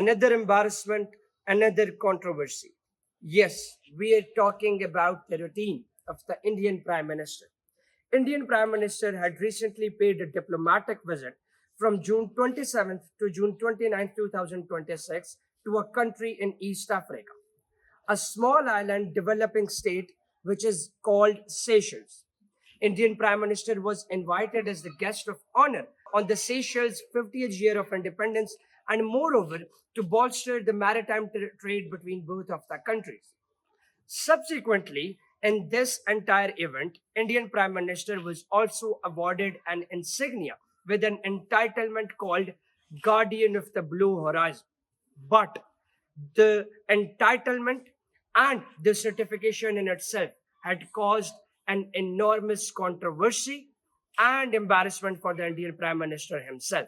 Another embarrassment, another controversy. Yes, we are talking about the routine of the Indian Prime Minister. Indian Prime Minister had recently paid a diplomatic visit from June 27th to June 29th, 2026 to a country in East Africa, a small island developing state which is called Seychelles. Indian Prime Minister was invited as the guest of honor on the Seychelles' 50th year of independence and moreover to bolster the maritime trade between both of the countries. Subsequently, in this entire event, Indian Prime Minister was also awarded an insignia with an entitlement called Guardian of the Blue Horizon. But the entitlement and the certification in itself had caused an enormous controversy and embarrassment for the Indian Prime Minister himself.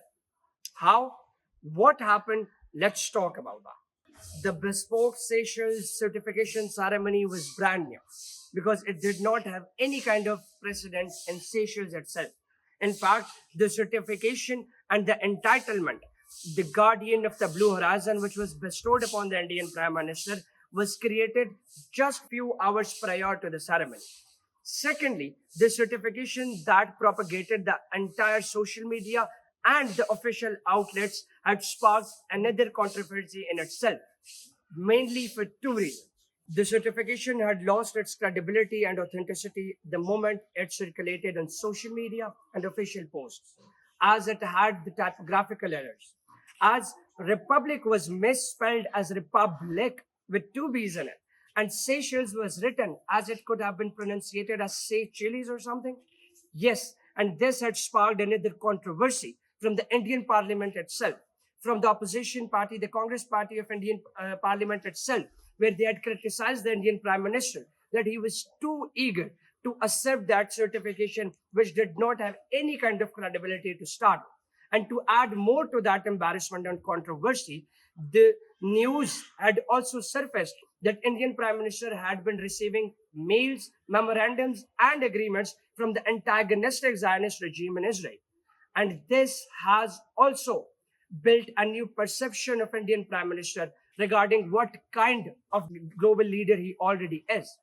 How? What happened? Let's talk about that. The bespoke Seychelles certification ceremony was brand new because it did not have any kind of precedent in Seychelles itself. In fact, the certification and the entitlement, the guardian of the Blue Horizon, which was bestowed upon the Indian Prime Minister, was created just few hours prior to the ceremony. Secondly, the certification that propagated the entire social media and the official outlets had sparked another controversy in itself, mainly for two reasons. The certification had lost its credibility and authenticity the moment it circulated on social media and official posts, as it had the typographical errors. As Republic was misspelled as Republic with two B's in it, and Seychelles was written as it could have been pronunciated as Seychelles or something. Yes, and this had sparked another controversy from the Indian Parliament itself, from the opposition party, the Congress Party of Indian Parliament itself, where they had criticized the Indian Prime Minister that he was too eager to accept that certification, which did not have any kind of credibility to start. And to add more to that embarrassment and controversy, the news had also surfaced that Indian Prime Minister had been receiving mails, memorandums, and agreements from the antagonistic Zionist regime in Israel. And this has also built a new perception of Indian Prime Minister regarding what kind of global leader he already is.